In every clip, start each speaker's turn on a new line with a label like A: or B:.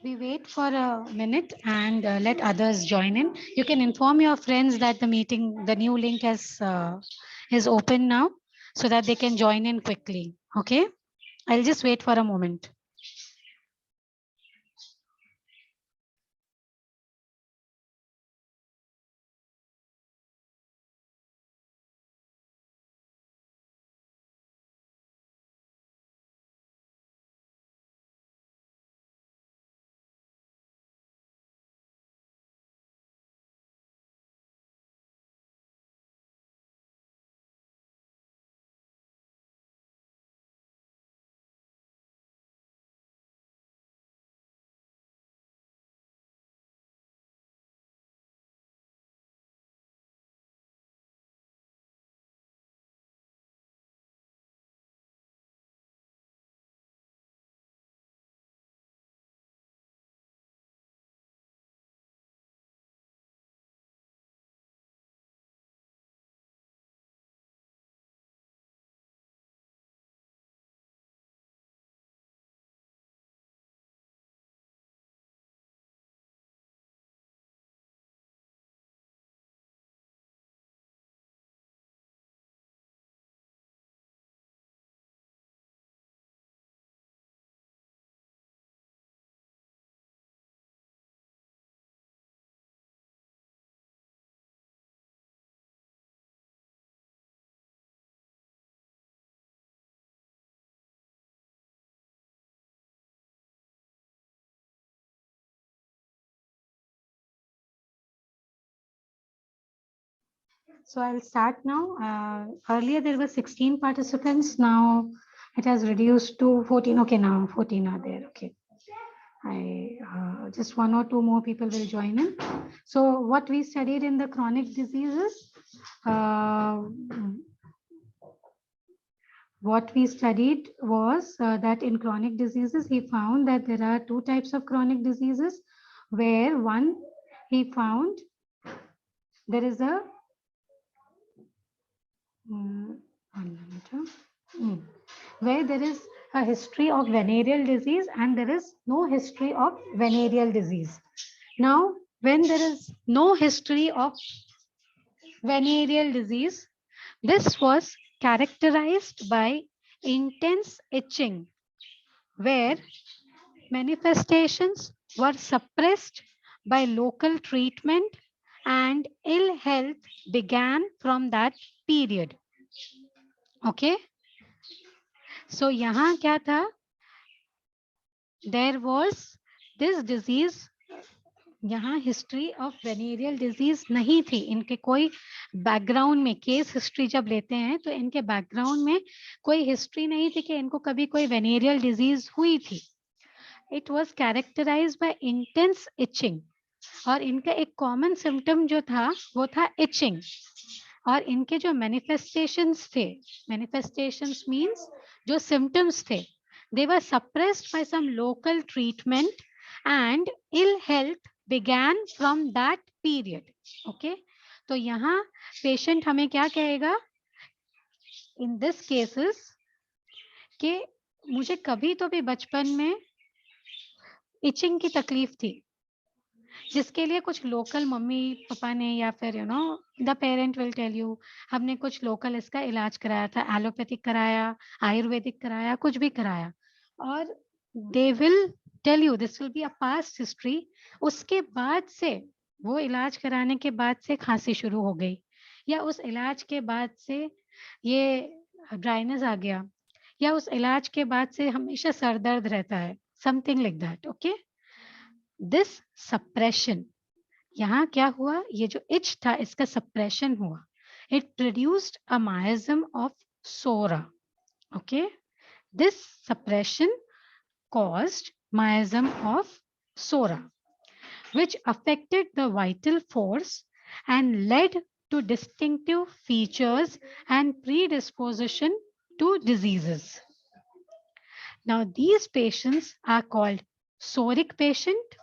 A: We wait for a minute and let others join in. You can inform your friends that the meeting, the new link is open now so that they can join in quickly. Okay. I'll just wait for a moment. So I'll start now. Earlier there were 16 participants. Now it has reduced to 14. Okay, now 14 are there. Okay. I just one or two more people will join in. So what we studied in the chronic diseases, uh, what we studied was that in chronic diseases, he found that there are two types of chronic diseases, where one he found there is a one minute, where there is a history of venereal disease and there is no history of venereal disease. Now, when there is no history of venereal disease, this was characterized by intense itching, where manifestations were suppressed by local treatment and ill health began from that period. Okay. So यहाँ क्या था? There was this disease. यहाँ history of venereal disease नहीं थी. इनके कोई background में case history जब लेते हैं तो इनके बैकग्राउंड में कोई हिस्ट्री नहीं थी कि इनको कभी कोई वेनेरियल डिजीज हुई थी. It was characterised by intense itching और इनका एक कॉमन सिम्टम जो था वो था इचिंग. और इनके जो मैनिफेस्टेशंस थे, मैनिफेस्टेशंस मींस जो सिम्टम्स थे, they were suppressed by some local treatment and ill health began from that period. Okay, तो यहाँ पेशेंट हमें क्या कहेगा in this cases कि मुझे कभी तो भी बचपन में इचिंग की तकलीफ थी, जिसके लिए कुछ लोकल मम्मी पापा ने या फिर you know the parent will tell you हमने कुछ लोकल इसका इलाज कराया था, एलोपैथिक कराया, आयुर्वेदिक कराया, कुछ भी कराया, और they will tell you this will be a past history. उसके बाद से वो इलाज कराने के बाद से खांसी शुरू हो गई, या उस इलाज के बाद से ये ड्राइनेस आ गया, या उस इलाज के बाद से हमेशा सर दर्द रहता है, something like that. Okay, this suppression, यहाँ क्या हुआ, ये जो इच था इसका सप्रेशन हुआ. It produced a miasm of psora. Okay, this suppression caused miasm of sora, which affected the vital force and led to distinctive features and predisposition to diseases. Now, these patients are called soric patient,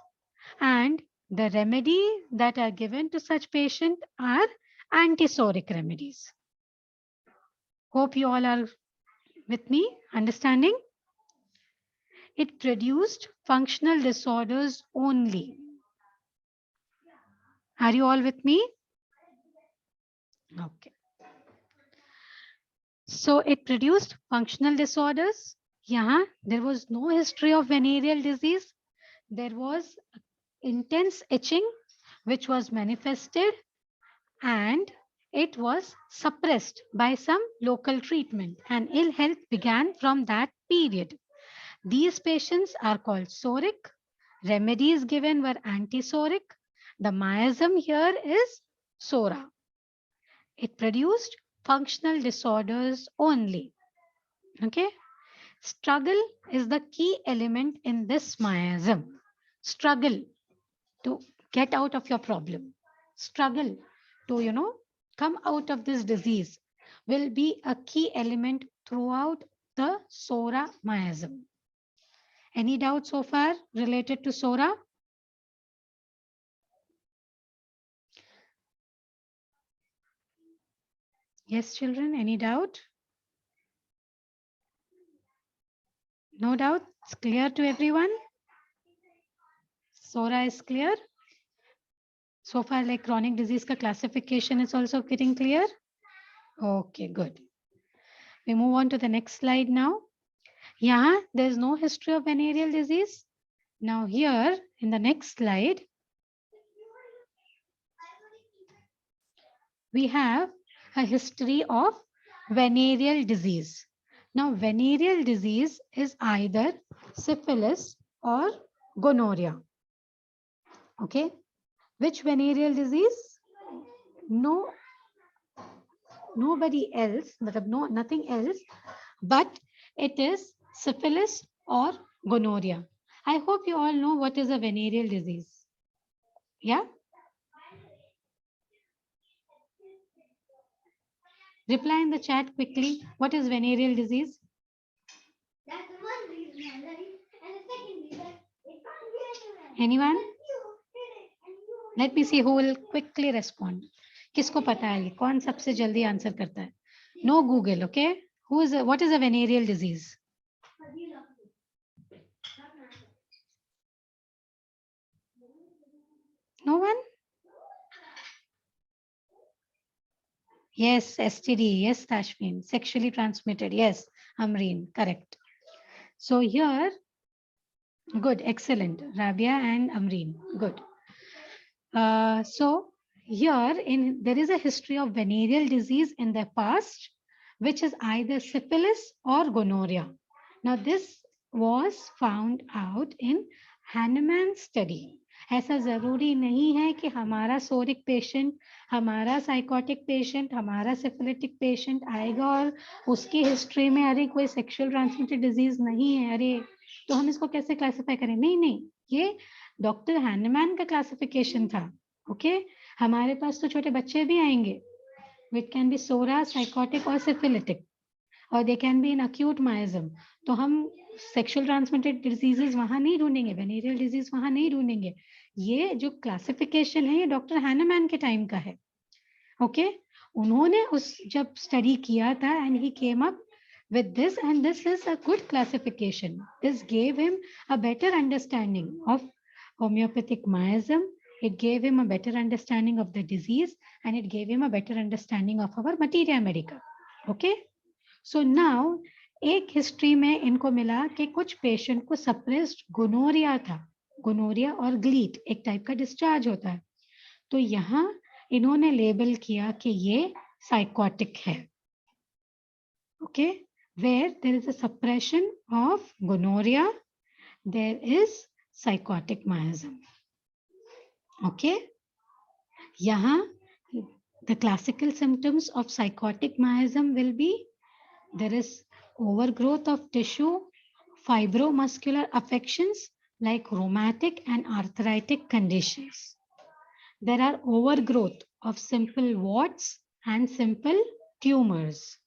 A: and the remedy that are given to such patient are antisoric remedies. Hope you all are with me, understanding. It produced functional disorders only. Are you all with me? Okay. So it produced functional disorders. Yeah, there was no history of venereal disease. There was intense itching, which was manifested, and it was suppressed by some local treatment, and ill health began from that period. These patients are called psoric. Remedies given were antipsoric. The miasm here is psora. It produced functional disorders only. Okay. Struggle is the key element in this miasm. Struggle to get out of your problem. Struggle to, come out of this disease will be a key element throughout the psora miasm. Any doubt so far related to psora? Yes, children, any doubt? No doubt? It's clear to everyone? Psora is clear? So far, like chronic disease ka classification is also getting clear? Okay, good. We move on to the next slide now. Yeah, there's no history of venereal disease. Now here in the next slide, we have a history of venereal disease. Now venereal disease is either syphilis or gonorrhea. Okay, which venereal disease? Nobody else, nothing else, but it is syphilis or gonorrhea. I hope you all know what is a venereal disease. Yeah? Reply in the chat quickly. What is venereal disease? Anyone? Let me see who will quickly respond. किसको पता है कौन सबसे जल्दी answer करता है? No Google, okay? What is a venereal disease? No one? Yes, STD. Yes, Tashmin. Sexually transmitted. Yes, Amreen. Correct. So here, good, excellent. Rabia and Amreen. Good. So here there is a history of venereal disease in the past, which is either syphilis or gonorrhea. Now this was found out in Hahnemann study. ऐसा जरूरी नहीं है कि हमारा सोरिक patient, हमारा psychotic patient, हमारा syphilitic patient आएगा और उसकी हिस्ट्री में अरे कोई सेक्सुअल ट्रांसमिटेड डिजीज नहीं है, अरे तो हम इसको कैसे क्लासिफाई करें? नहीं, ये डॉक्टर हैनमैन का क्लासिफिकेशन था. ओके, हमारे पास तो छोटे बच्चे भी आएंगे. It can be psora, sycotic और सिफिलिटिक, और they can be in acute miasm. तो हम सेक्सुअल ट्रांसमिटेड डिजीजेस वहां नहीं ढूंढेंगे, वेनेरियल डिजीज वहां नहीं ढूंढेंगे. ये जो क्लासिफिकेशन है ये डॉक्टर हैनमैन के टाइम का है. ओके, उन्होंने उस जब स्टडी किया था and he came up with this, and this is a good classification. This gave him a better understanding of homeopathic miasm. It gave him a better understanding of the disease, and it gave him a better understanding of our materia medica. Okay, so now एक history में इनको मिला कि कुछ patient को suppressed gonorrhoea था. Gonorrhoea और gleet एक टाइप का डिस्चार्ज होता है. तो यहाँ इन्होंने लेबल किया कि ये साइकोटिक है. Okay, where there is a suppression of gonorrhea, there is psychotic miasm. Okay, yahan the classical symptoms of psychotic miasm will be there is overgrowth of tissue, fibromuscular affections like rheumatic and arthritic conditions. There are overgrowth of simple warts and simple tumors.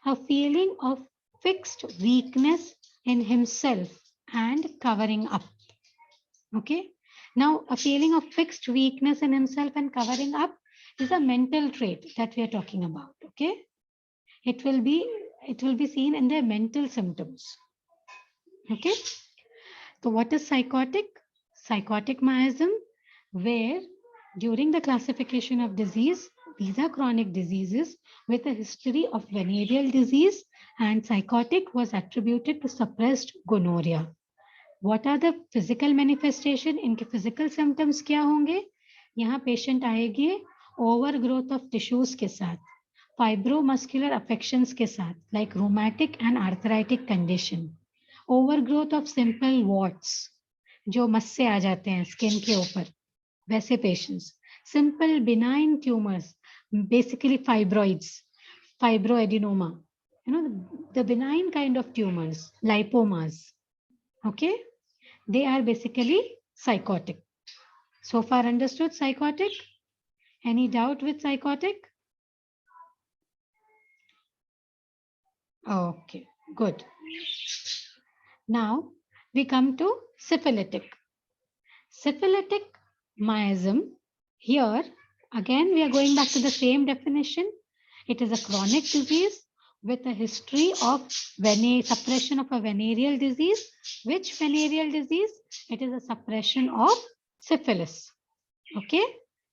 A: A feeling of fixed weakness in himself and covering up. Okay, now a feeling of fixed weakness in himself and covering up is a mental trait that we are talking about. Okay, it will be seen in their mental symptoms. Okay, So what is psychotic? Psychotic miasm, where during the classification of disease, these are chronic diseases with a history of venereal disease, and psychotic was attributed to suppressed gonorrhea. What are the physical manifestation? इनके physical symptoms क्या होंगे? यहाँ patient आएगी overgrowth of tissues के साथ, fibromuscular affections के साथ, like rheumatic and arthritic condition, overgrowth of simple warts, जो मस से आ जाते हैं skin के ऊपर, वैसे patients, simple benign tumors, basically fibroids, fibroadenoma, the benign kind of tumors, lipomas, okay? They are basically psychotic. So far understood psychotic? Any doubt with psychotic? Okay, good. Now we come to syphilitic. Syphilitic miasm. Here again we are going back to the same definition. It is a chronic disease with a history of suppression of a venereal disease. Which venereal disease? It is a suppression of syphilis. Okay,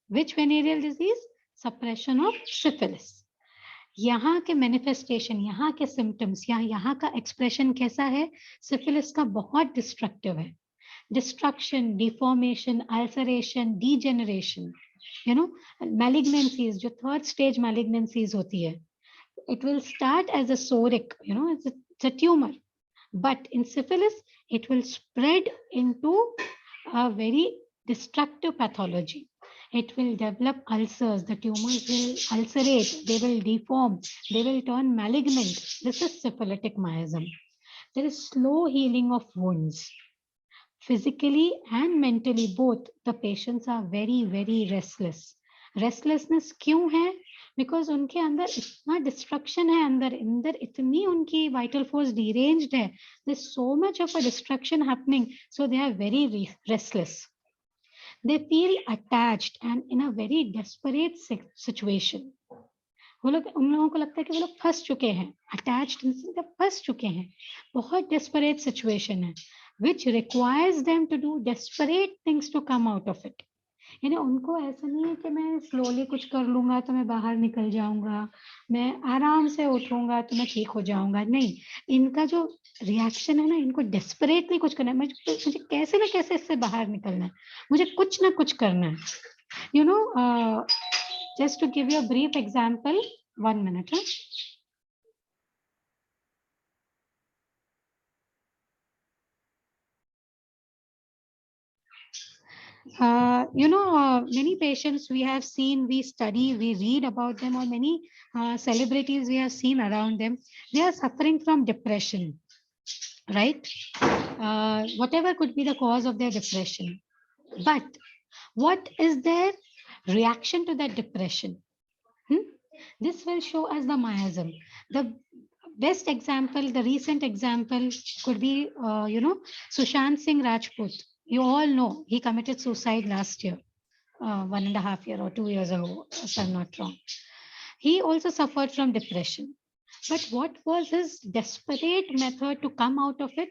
A: which venereal disease? Suppression of syphilis. यहाँ के manifestation, यहाँ के symptoms या यहाँ का expression कैसा है? Syphilis का बहुत डिस्ट्रक्टिव है. Destruction, deformation, ulceration, degeneration, malignancies, जो थर्ड स्टेज मैलिग्नेंसीज होती है, it will start as a soric, it's a tumor, but in syphilis it will spread into a very destructive pathology. It will develop ulcers, the tumors will ulcerate, they will deform, they will turn malignant. This is syphilitic miasm. There is slow healing of wounds. Physically and mentally both, the patients are very, very restless. Restlessness क्यों है? Because उनके अंदर इतना destruction है, अंदर इतनी उनकी vital force deranged है. There's so much of a destruction happening, so they are very restless. They feel attached and in a very desperate situation. उन लोगों को लगता है कि वो लोग फंस चुके हैं, attached फंस चुके हैं, बहुत desperate situation है, which requires them to do desperate things to come out of it. यानी उनको ऐसा नहीं है कि मैं slowly कुछ कर लूंगा तो मैं बाहर निकल जाऊंगा, मैं आराम से उठूंगा तो मैं ठीक हो जाऊंगा. नहीं, इनका जो रिएक्शन है ना, इनको desperately कुछ करना है, मुझे कैसे ना कैसे इससे बाहर निकलना है, मुझे कुछ ना कुछ करना है. Just to give you a brief example, 1 minute. Many patients we have seen, we study, we read about them, or many celebrities we have seen around them, they are suffering from depression, right? Whatever could be the cause of their depression. But what is their reaction to that depression? This will show us the miasm. The best example, the recent example could be, Sushant Singh Rajput. You all know he committed suicide last year, 1.5 years or 2 years ago, if I'm not wrong. He also suffered from depression. But what was his desperate method to come out of it?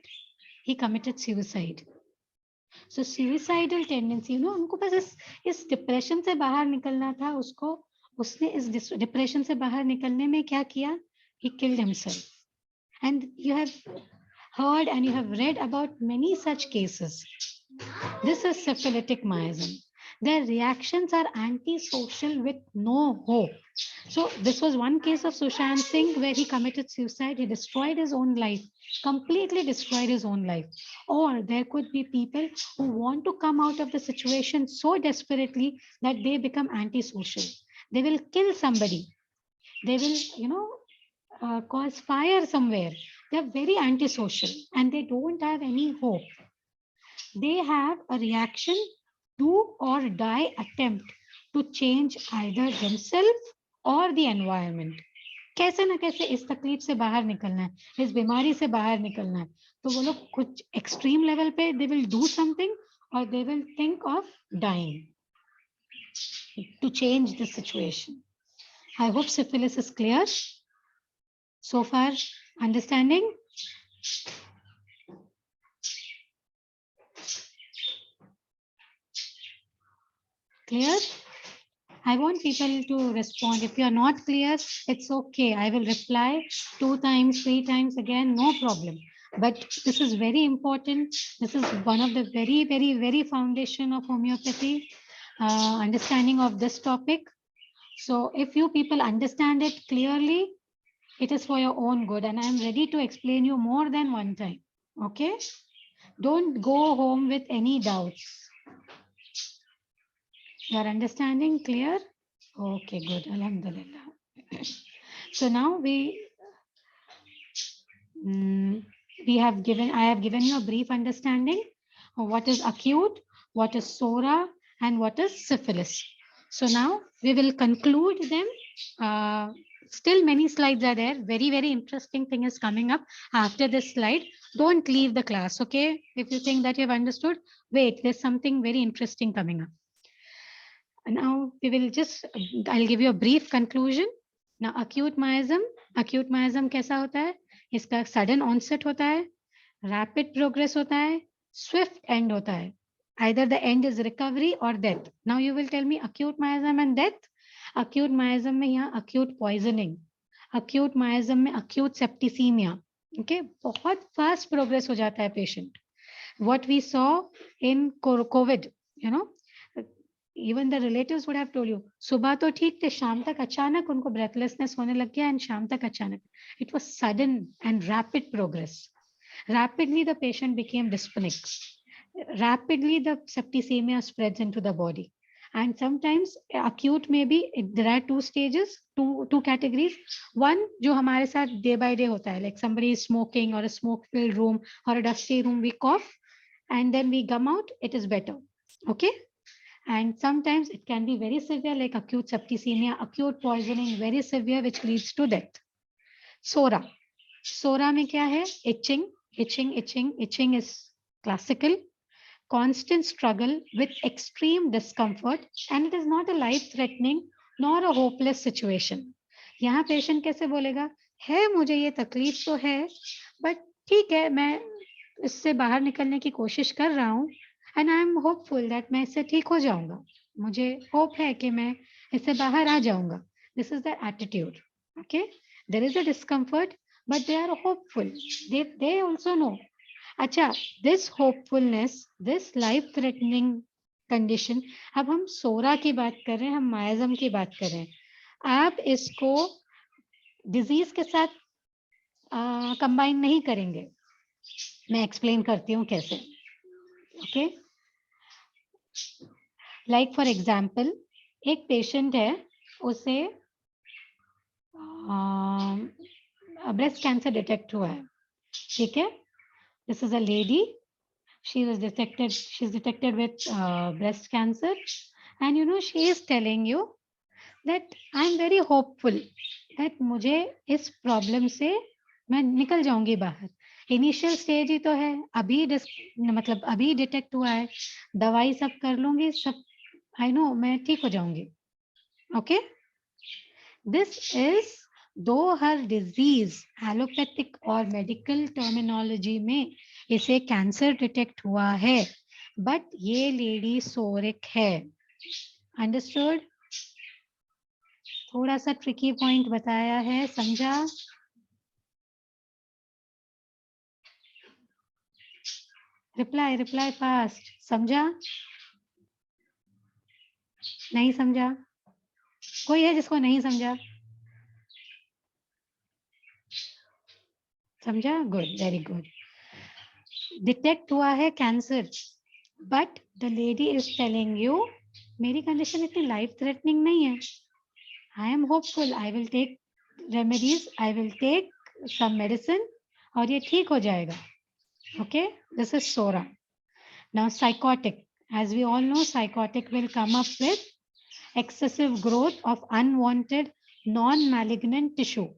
A: He committed suicide. So suicidal tendency, उनको बस इस depression से बाहर निकलना था, उसने इस depression से बाहर निकलने में क्या किया? He killed himself. And you have heard and you have read about many such cases. This is syphilitic miasm. Their reactions are antisocial with no hope. So this was one case of Sushant Singh where he committed suicide. He destroyed his own life, completely destroyed his own life. Or there could be people who want to come out of the situation so desperately that they become antisocial. They will kill somebody. They will, cause fire somewhere. They are very antisocial and they don't have any hope. They have a reaction, do or die attempt to change either themselves or the environment. कैसे ना कैसे इस तकलीफ से बाहर निकलना है, इस बीमारी से बाहर निकलना है, तो वो लोग कुछ extreme level पे they will do something or they will think of dying to change the situation. I hope syphilis is clear. So far, understanding? Clear? I want people to respond. If you are not clear, it's okay. I will reply 2 times, 3 times again, no problem. But this is very important. This is one of the very, very, very foundation of homeopathy, understanding of this topic. So if you people understand it clearly, it is for your own good. And I'm ready to explain you more than one time. Okay? Don't go home with any doubts. Your understanding clear? Okay, good. Alhamdulillah. So now I have given you a brief understanding of what is acute, what is sora, and what is syphilis. So now we will conclude them. Still many slides are there. Very, very interesting thing is coming up after this slide. Don't leave the class, okay? If you think that you have understood, wait, there's something very interesting coming up. Now we will just, I'll give you a brief conclusion. Now acute miasm कैसा होता है? इसका sudden onset होता है, rapid progress होता है, swift end होता है. Either the end is recovery or death. Now you will tell me acute miasm and death. Acute miasm में यहाँ acute poisoning, acute miasm में acute septicemia. Okay, बहुत fast progress हो जाता है patient. What we saw in COVID, you know, even the relatives would have told you, सुबह तो ठीक थे, शाम तक अचानक उनको breathlessness होने लग गया and शाम तक अचानक. It was sudden and rapid progress. Rapidly the patient became dyspneic. Rapidly the septicemia spreads into the body. And sometimes acute maybe there are two stages, two categories. One जो हमारे साथ day by day होता है, like somebody is smoking or a smoke filled room or a dusty room, we cough and then we come out, it is better. Okay. And sometimes it can be very severe, like acute septicemia, acute poisoning, very severe, which leads to death. Sora. Sora में क्या है? Itching is classical. Constant struggle with extreme discomfort, and it is not a life-threatening nor a hopeless situation. यहाँ patient कैसे बोलेगा? है मुझे ये तकलीफ तो है, but ठीक है, मैं इससे बाहर निकलने की कोशिश कर रहा हूँ. And I am hopeful that मैं इससे ठीक हो जाऊंगा. मुझे hope है कि मैं इससे बाहर आ जाऊंगा. This is their attitude. Okay, there is a discomfort, but they are hopeful. They also know. अच्छा, this hopefulness, this life-threatening condition. अब हम सोरा की बात कर रहे हैं, हम मायाजम की बात कर रहे हैं. आप इसको डिजीज के साथ कंबाइन नहीं करेंगे. मैं एक्सप्लेन करती हूँ कैसे. ओके, लाइक फॉर एग्जाम्पल, एक पेशेंट है, उसे ब्रेस्ट कैंसर डिटेक्ट हुआ है. ठीक है, this is a lady, she's detected with breast cancer, and you know she is telling you that I'm very hopeful that मुझे इस प्रॉब्लम से मैं निकल जाऊंगी बाहर. इनिशियल स्टेज ही तो है, मतलब अभी डिटेक्ट हुआ है, दवाई सब कर लूंगी, सब आई नो मैं ठीक हो जाऊंगी. ओके, दिस इज दो हर डिजीज एलोपैथिक और मेडिकल टर्मिनोलॉजी में इसे कैंसर डिटेक्ट हुआ है, बट ये लेडी सोरिक है. अंडरस्टूड? थोड़ा सा ट्रिकी पॉइंट बताया है, समझा? Reply fast. समझा? नहीं समझा? कोई है जिसको नहीं समझा? समझा? Good, very good. डिटेक्ट हुआ है cancer, but the lady is telling you मेरी कंडीशन इतनी लाइफ थ्रेटनिंग नहीं है. I am hopeful, I will take remedies, I will take some medicine और ये ठीक हो जाएगा. Okay, this is psora. Now sycotic, as we all know, psychotic will come up with excessive growth of unwanted non-malignant tissue.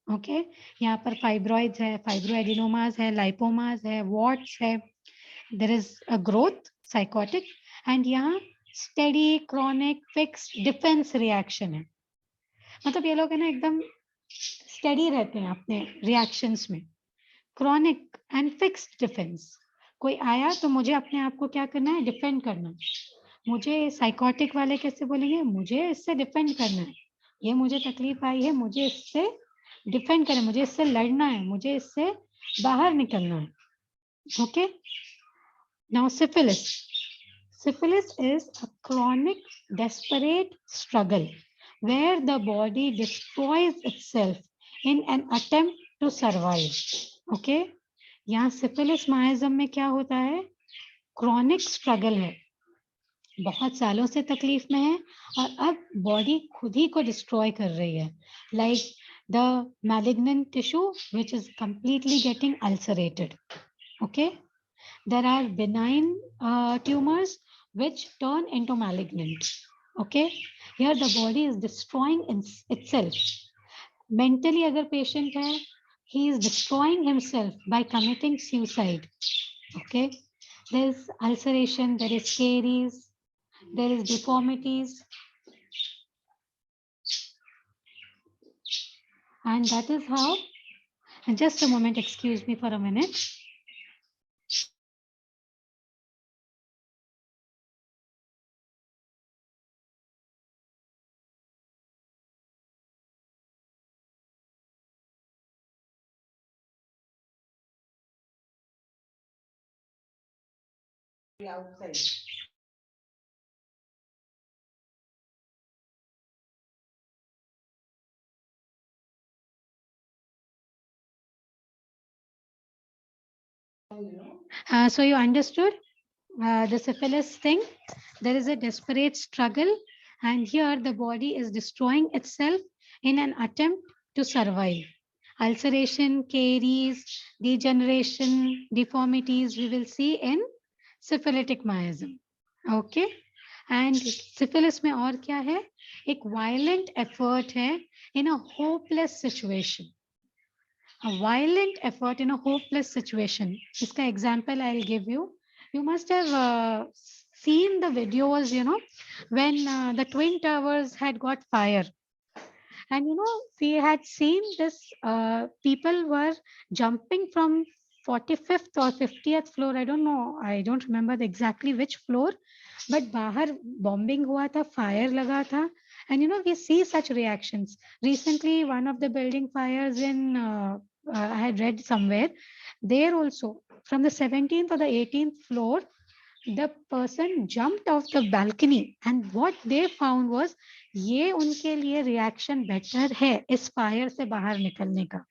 A: Okay, यहाँ पर fibroids है, फाइब्रोएडिनोमास है, lipomas है, वॉट्स है. There is a growth, sycotic. And यहाँ steady, chronic, fixed defence reaction है. मतलब ये लोग है ना एकदम स्टेडी रहते हैं अपने रिएक्शंस में. Chronic and fixed defence. कोई आया तो मुझे अपने आप को क्या करना है? डिफेंड करना. मुझे साइकोटिक वाले कैसे बोलेंगे, मुझे इससे डिफेंड करना है, ये मुझे तकलीफ आई है, मुझे इससे डिफेंड करना है, मुझे इससे लड़ना है, मुझे इससे बाहर निकलना है. Okay. Now syphilis. Syphilis is a chronic, desperate struggle where the body destroys itself in an attempt to survive. Okay? यहाँ syphilis miasm में क्या होता है? Chronic struggle है. बहुत सालों से तकलीफ में है और अब बॉडी खुद ही को डिस्ट्रॉय कर रही है. Like the malignant tissue which is completely getting ulcerated. Okay? There are benign tumors which turn into malignant. Okay, here the body is destroying itself. Mentally agar patient hai, he is destroying himself by committing suicide. Okay, there is ulceration, there is caries, there is deformities, and that is how, and just a moment, excuse me for a minute. Outside. So you understood the syphilis thing. There is a desperate struggle, and here the body is destroying itself in an attempt to survive. Ulceration, caries, degeneration, deformities we will see in syphilitic miasm. Okay, and syphilis में और क्या है? एक violent effort है in a hopeless situation. A violent effort in a hopeless situation. Iska example I'll give you. You must have seen the videos, when the Twin Towers had got fire. And, we had seen this, people were jumping from 45th or 50th floor. I don't know. I don't remember exactly which floor. But bahar bombing hua tha, fire laga tha. And, we see such reactions. Recently, one of the building fires in, I had read somewhere, there also, from the 17th or the 18th floor, the person jumped off the balcony, and what they found was ये उनके लिए reaction better है इस fire से बाहर निकलने का.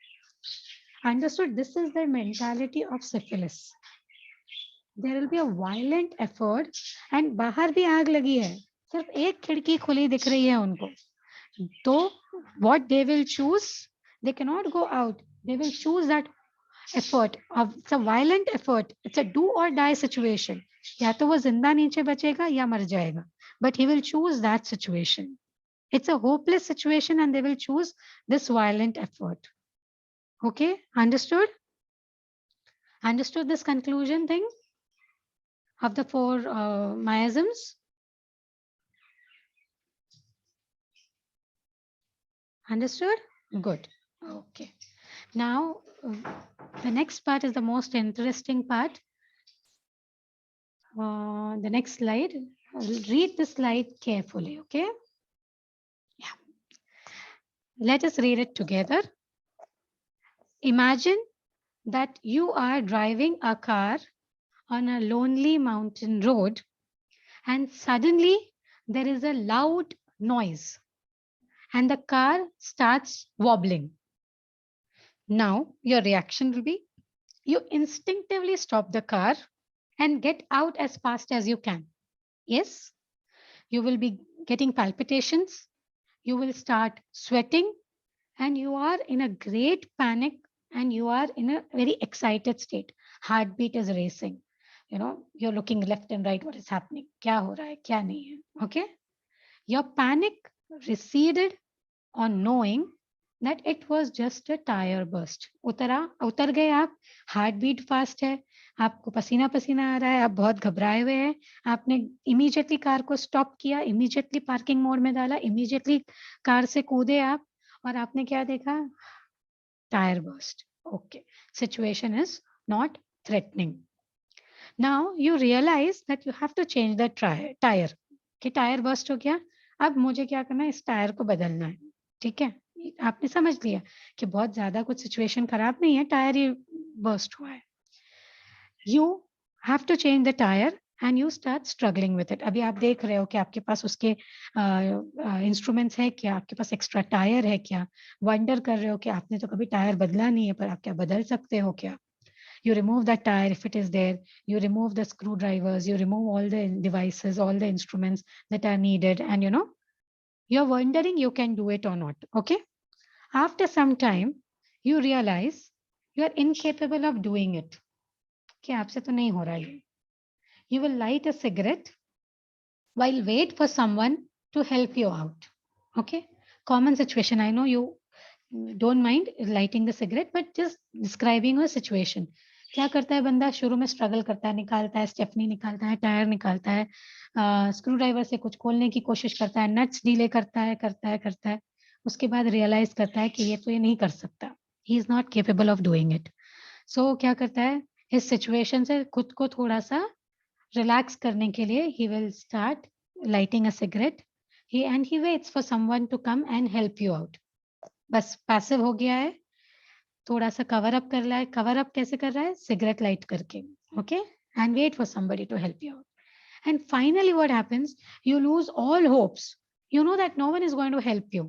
A: Understood? This is the mentality of syphilis. There will be a violent effort, and बाहर भी आग लगी है, सिर्फ एक खिड़की खुली दिख रही है उनको. तो what they will choose, they cannot go out. They will choose that effort. It's a violent effort. It's a do or die situation. या तो वो जिंदा नीचे बचेगा या मर जाएगा. But he will choose that situation. It's a hopeless situation and they will choose this violent effort. Okay, understood? Understood this conclusion thing of the four miasms? Understood? Good. Okay. Now, the next part is the most interesting part. The next slide. Read the slide carefully, okay? Yeah. Let us read it together. Imagine that you are driving a car on a lonely mountain road and suddenly there is a loud noise and the car starts wobbling. Now your reaction will be, you instinctively stop the car and get out as fast as you can. Yes, you will be getting palpitations, you will start sweating, and you are in a great panic and you are in a very excited state. Heartbeat is racing. You're looking left and right, what is happening? Kya ho raha hai, kya nahi hai? Okay? Your panic receded on knowing that it was just a tire burst. उतर गए आप, heartbeat fast है, आपको पसीना पसीना आ रहा है, आप बहुत घबराए हुए हैं, आपने immediately कार को stop किया, immediately parking mode में डाला, immediately कार से कूदे आप, और आपने क्या देखा? Tire burst. Okay. Situation is not threatening. Now you realize that you have to change the tire. कि टायर बर्स्ट हो गया, अब मुझे क्या करना है, इस टायर को बदलना है। ठीक है, आपने समझ लिया कि बहुत ज्यादा कुछ सिचुएशन खराब नहीं है, टायर ही बर्स्ट हुआ है। You have to change the tyre and you start struggling with it. अभी आप देख रहे हो कि आपके पास उसके इंस्ट्रूमेंट्स है क्या, आपके पास एक्स्ट्रा टायर है क्या, वंडर कर रहे हो कि आपने तो कभी टायर बदला नहीं है, पर आप क्या बदल सकते हो क्या। You remove that tire if it is there, you remove the screwdrivers, you remove all the devices, all the instruments that are needed, and you're wondering you can do it or not. Okay, after some time you realize you are incapable of doing it, कि आपसे तो नहीं हो रहा है। You will light a cigarette while wait for someone to help you out. Okay, common situation. I know you don't mind lighting the cigarette, but just describing a situation. क्या करता है बंदा, शुरू में स्ट्रगल करता है, निकालता है, स्टेफनी निकालता है, टायर निकालता है, स्क्रू ड्राइवर से कुछ खोलने की कोशिश करता है, नट्स डीले करता है, उसके बाद रियलाइज करता है कि ये नहीं कर सकता, he is not capable of doing it. So क्या करता है, इस सिचुएशन से खुद को थोड़ा सा रिलैक्स करने के लिए he will start lighting a cigarette, and he waits for someone to come and help you out. बस पैसिव हो गया है, थोड़ा सा कवर अप कर रहा है। कवर अप कैसे कर रहा है, सिगरेट लाइट करके। Okay, and wait for somebody to help you out. And finally what happens, you lose all hopes. You know that no one is going to help you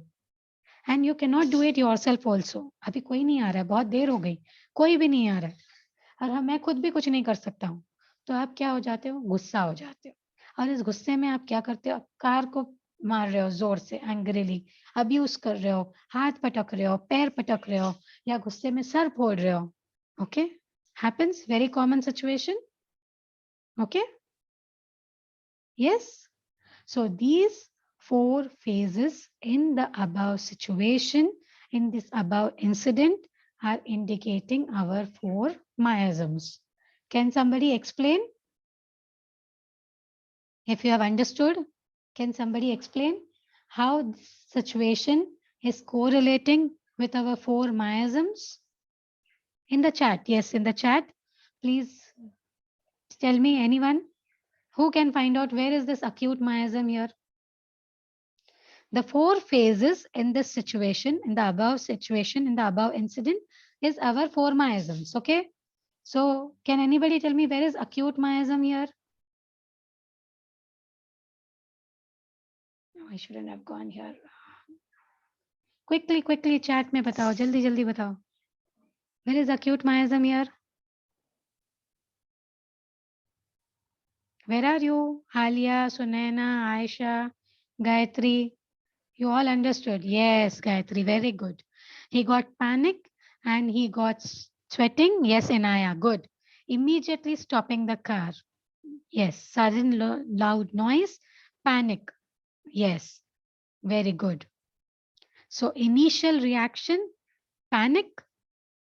A: and you cannot do it yourself also. अभी कोई नहीं आ रहा है, बहुत देर हो गई, कोई भी नहीं आ रहा है, और मैं खुद भी कुछ नहीं कर सकता हूँ। तो आप क्या हो जाते हो, गुस्सा हो जाते हो, और इस गुस्से में आप क्या करते हो, कार को मार रहे हो जोर से, एंग्रीली अब्यूज कर रहे हो, हाथ पटक रहे हो, पैर पटक रहे हो, या गुस्से में सर फोड़ रहे हो। Okay, happens, very common situation. Okay, yes, so these four phases in the above situation, in this above incident, are indicating our four miasms. Can somebody explain? If you have understood, can somebody explain how this situation is correlating with our four miasms? In the chat, yes, in the chat, please tell me, anyone who can find out where is this acute miasm here? The four phases in this situation, in the above situation, in the above incident, is our four miasms. Okay. So can anybody tell me where is acute miasm here? No, I shouldn't have gone here. Quickly, chat में बताओ, जल्दी बताओ. Where is acute miasm here? Where are you? Alia, Sunaina, Aisha, Gayatri. You all understood? Yes, Gayatri, very good. He got panic and he got sweating. Yes, Inaya, good. Immediately stopping the car. Yes, sudden loud noise, panic. Yes, very good. So initial reaction, panic,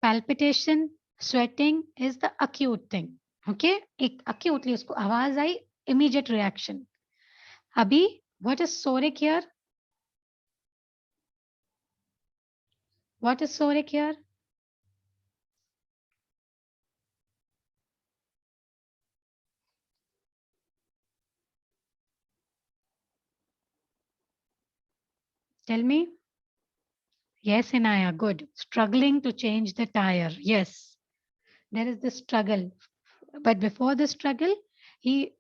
A: palpitation, sweating is the acute thing. Okay, एक acutely उसको आवाज आई, immediate reaction. Abhi, what is soric here? What is soric here? Tell me. Yes, Inaya, good. Struggling to change the tire. Yes, there is this struggle. But before the struggle, he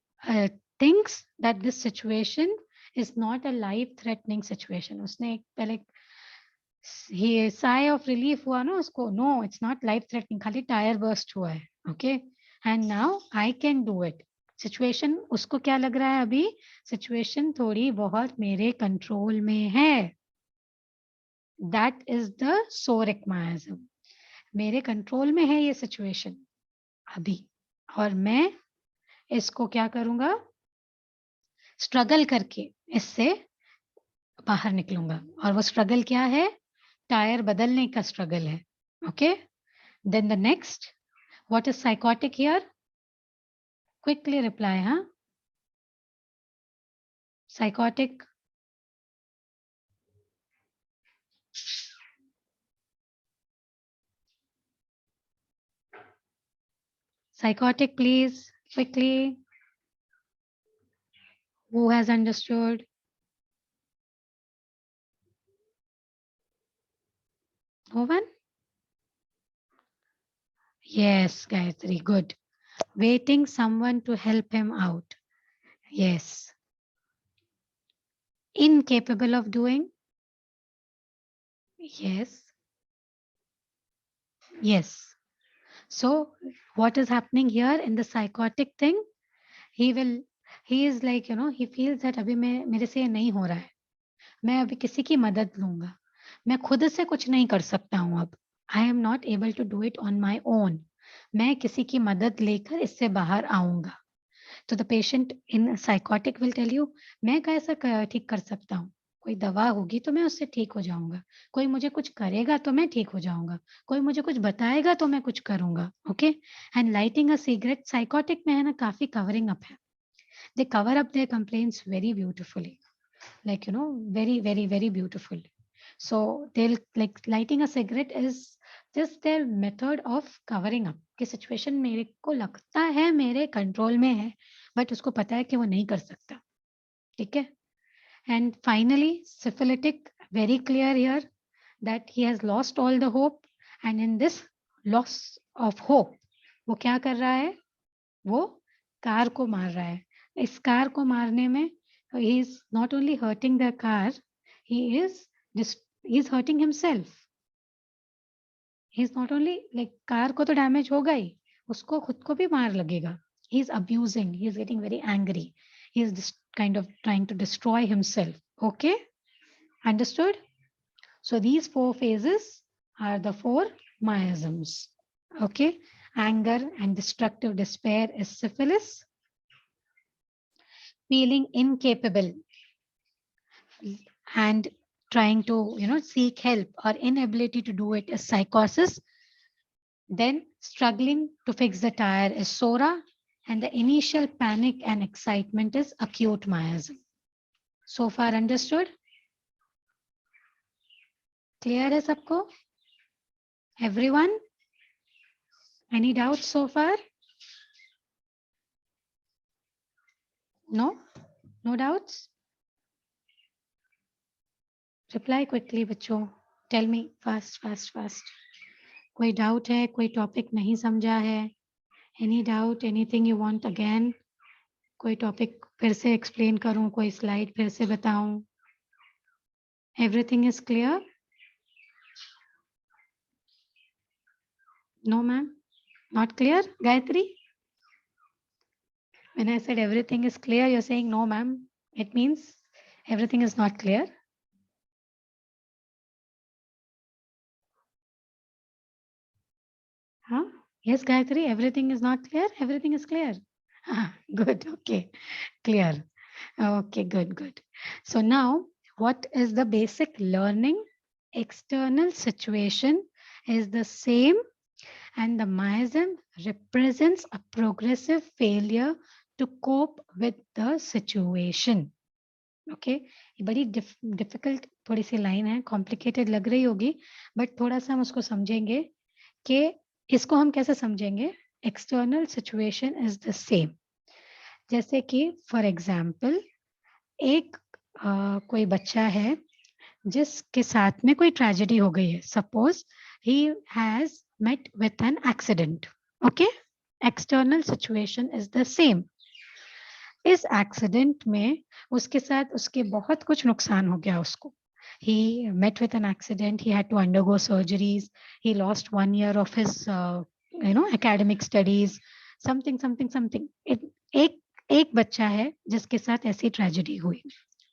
A: thinks that this situation is not a life-threatening situation. उसने एक पहले he sigh of relief हुआ ना उसको, no, it's not life-threatening, खाली tire burst हुआ है. Okay, and now I can do it. Situation उसको क्या लग रहा है अभी? Situation थोड़ी बहुत मेरे control में है. That is the soric miasm. मेरे कंट्रोल में है ये सिचुएशन अभी, और मैं इसको क्या करूंगा, स्ट्रगल करके इससे बाहर निकलूंगा. और वो स्ट्रगल क्या है, टायर बदलने का स्ट्रगल है. Okay, then the next, what is sycotic here? Quickly reply. हाँ, sycotic. Psychotic, please, quickly. Who has understood? No one? Yes, Gayatri, good. Waiting someone to help him out. Yes. Incapable of doing? Yes. Yes. So what is happening here in the psychotic thing? He will, he is like, he feels that अभी मैं मेरे से ये नहीं हो रहा है. मैं अभी किसी की मदद लूंगा. मैं खुद से कुछ नहीं कर सकता हूं अब. I am not able to do it on my own. मैं किसी की मदद लेकर इससे बाहर आऊंगा. तो the patient in sycotic will tell you, मैं कैसे ठीक कर सकता हूँ? कोई दवा होगी तो मैं उससे ठीक हो जाऊंगा. कोई मुझे कुछ करेगा तो मैं ठीक हो जाऊंगा. कोई मुझे कुछ बताएगा तो मैं कुछ करूंगा. Okay. And lighting a cigarette sycotic में है ना, काफी कवरिंग अप है. They cover up their complaints very beautifully, like very very very beautiful. So they'll like lighting a cigarette is just their method of covering up कि situation मेरे को लगता है मेरे कंट्रोल में है, बट उसको पता है कि वो नहीं कर सकता. ठीक है. And finally syphilitic, very clear here that he has lost all the hope, and in this loss of hope वो क्या कर रहा है? वो कार को मार रहा है. इस कार को मारने में he is not only hurting the car, he is hurting himself. He is not only like car को तो डैमेज होगा ही, उसको खुद को भी मार लगेगा. He is abusing, he is getting very angry, he is just kind of trying to destroy himself. Okay, understood? So these 4 phases are the 4 miasms. Okay, anger and destructive despair is syphilis. Feeling incapable and trying to seek help or inability to do it is psychosis. Then struggling to fix the tire is sora, and the initial panic and excitement is acute miasm. So far understood? Clear है सबको? Everyone? Any doubts so far? No? No doubts? Reply quickly बच्चों. Tell me fast fast fast. कोई doubt है? कोई topic नहीं समझा है? Any doubt? Anything you want again? कोई टॉपिक फिर से एक्सप्लेन करूं? कोई स्लाइड फिर से बताऊं? Everything is clear? No, ma'am? Not clear? Gayatri? When I said everything is clear, you're saying no, ma'am. It means everything is not clear. Huh? Yes, Gayatri, everything is not clear. Everything is clear. Good. Okay. Clear. Okay, good, good. So now, what is the basic learning? External situation is the same, and the miasm represents a progressive failure to cope with the situation. Okay, ये बड़ी difficult थोड़ी सी line है, complicated लग रही होगी, but थोड़ा सा हम उसको समझेंगे कि इसको हम कैसे समझेंगे. External situation is the same. जैसे कि फॉर एग्जाम्पल एक कोई बच्चा है जिसके साथ में कोई ट्रेजेडी हो गई है. Suppose he has met with an accident. Okay, external situation is the same. इस एक्सीडेंट में उसके साथ उसके बहुत कुछ नुकसान हो गया उसको. He met with an accident, he had to undergo surgeries, he lost 1 year of his academic studies, something. एक बच्चा है जिसके साथ ऐसी ट्रेजेडी हुई.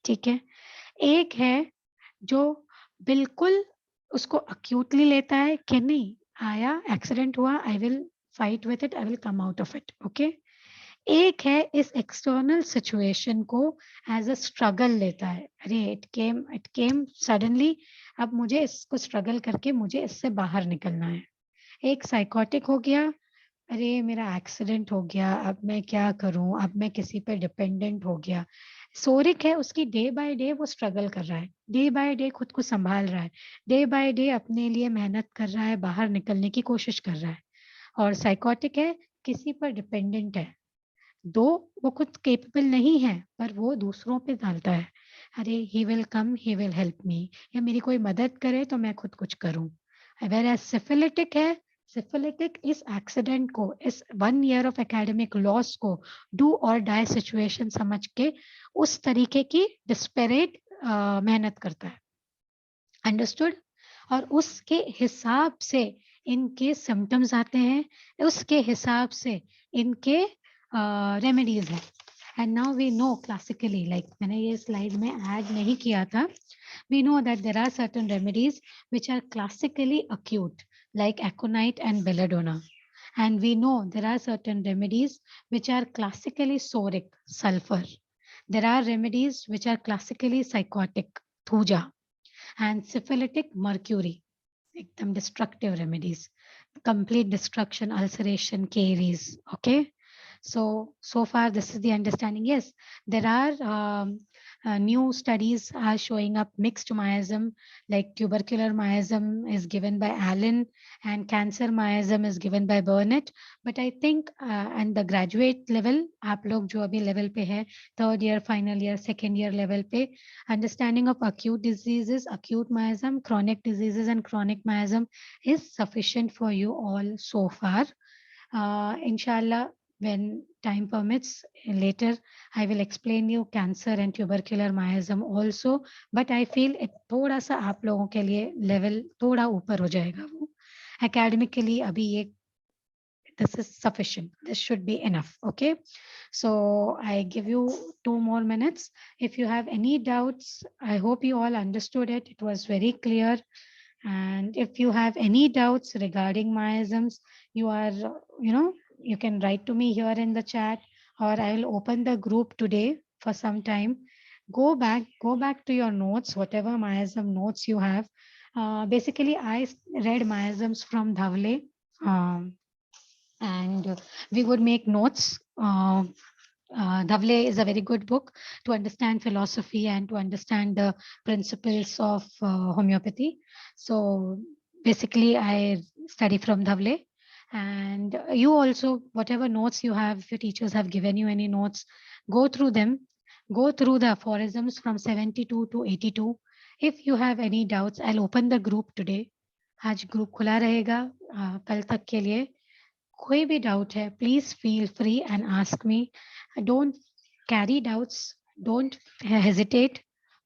A: ठीक है. एक है जो बिल्कुल उसको अक्यूटली लेता है कि नहीं, आया एक्सीडेंट हुआ, I will fight with it, I will come out of it. Okay. एक है इस एक्सटर्नल सिचुएशन को एज अ स्ट्रगल लेता है. अरे इट केम सडनली, अब मुझे इसको स्ट्रगल करके मुझे इससे बाहर निकलना है. एक साइकोटिक हो गया, अरे मेरा एक्सीडेंट हो गया, अब मैं क्या करूं, अब मैं किसी पे डिपेंडेंट हो गया. सोरिक है, उसकी डे बाय डे वो स्ट्रगल कर रहा है, डे बाय डे खुद को संभाल रहा है, डे बाय डे अपने लिए मेहनत कर रहा है, बाहर निकलने की कोशिश कर रहा है. और साइकोटिक है, किसी पर डिपेंडेंट है, दो वो खुद केपेबल नहीं है पर वो दूसरों पे डालता है, अरे he will come, he will help me, या मेरी कोई मदद करे तो मैं खुद कुछ करूं। अगर सिफिलिटिक है, सिफिलिटिक इस एक्सीडेंट को, इस 1 year ऑफ एकेडमिक लॉस को डू और डाई सिचुएशन समझ के उस तरीके की डिस्पेरेट मेहनत करता है, अंडरस्टूड। और उसके हिसाब से इनके सिम्टम्स आते हैं, उसके हिसाब से इनके रेमेडीज हैं। And now we know classically, like मैंने ये स्लाइड में ऐड नहीं किया था, we know that there are certain remedies which are classically acute, like aconite and belladonna. And we know there are certain remedies which are classically soric, sulfur. There are remedies which are classically psychotic, thuja, and syphilitic, mercury. Ekdam destructive remedies, complete destruction, ulceration, caries. Okay. So far this is the understanding. Yes, there are new studies are showing up mixed miasm, like tubercular miasm is given by Allen and cancer miasm is given by Burnett. But I think and the graduate level, आप लोग जो अभी level पे है, 3rd year, final year, 2nd year level पे, understanding of acute diseases, acute miasm, chronic diseases and chronic miasm is sufficient for you all so far. Inshallah, when time permits, later I will explain you cancer and tubercular miasm also. But I feel it थोड़ा सा आप लोगों के लिए level थोड़ा ऊपर हो जाएगा वो. Academically अभी ये this is sufficient. This should be enough. Okay. So I give you 2 more minutes. If you have any doubts, I hope you all understood it. It was very clear. And if you have any doubts regarding miasms, you are, you can write to me here in the chat, or I will open the group today for some time. Go back to your notes, whatever miasm notes you have. Basically, I read miasms from Dhavle, and we would make notes. Dhavle is a very good book to understand philosophy and to understand the principles of homeopathy. So basically, I study from Dhavle. And you also, whatever notes you have, if your teachers have given you any notes, go through them. Go through the aphorisms from 72 to 82. If you have any doubts, I'll open the group today. आज group खुला रहेगा कल तक के लिए. कोई भी doubt है, please feel free and ask me. Don't carry doubts. Don't hesitate.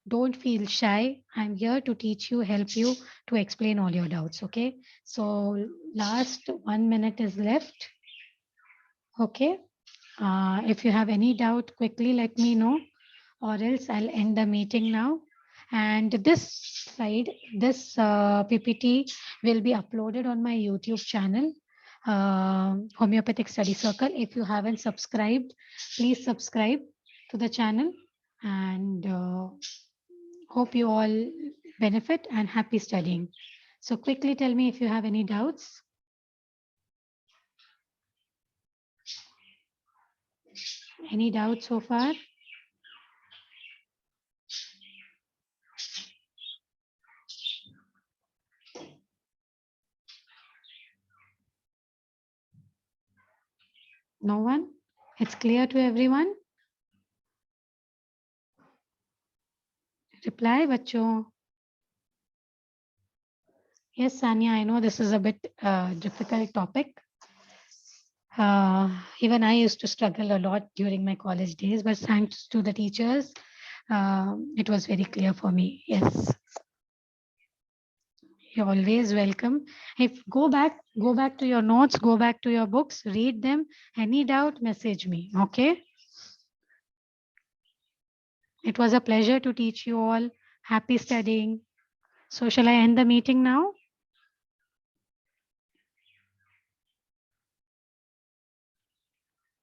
A: Don't feel shy. I'm here to teach you, help you to explain all your doubts. Okay. So last 1 minute is left. Okay. If you have any doubt, quickly let me know, or else I'll end the meeting now. And this slide, this PPT will be uploaded on my YouTube channel, Homeopathic Study Circle. If you haven't subscribed, please subscribe to the channel, and hope you all benefit and happy studying. So quickly tell me if you have any doubts. Any doubts so far? No one? It's clear to everyone? Reply, bachcho. Yes, Sanya, I know this is a bit difficult topic. Even I used to struggle a lot during my college days, but thanks to the teachers, it was very clear for me. Yes. You're always welcome. If go back to your notes, go back to your books, read them. Any doubt, message me. Okay. It was a pleasure to teach you all. Happy studying. So shall I end the meeting now?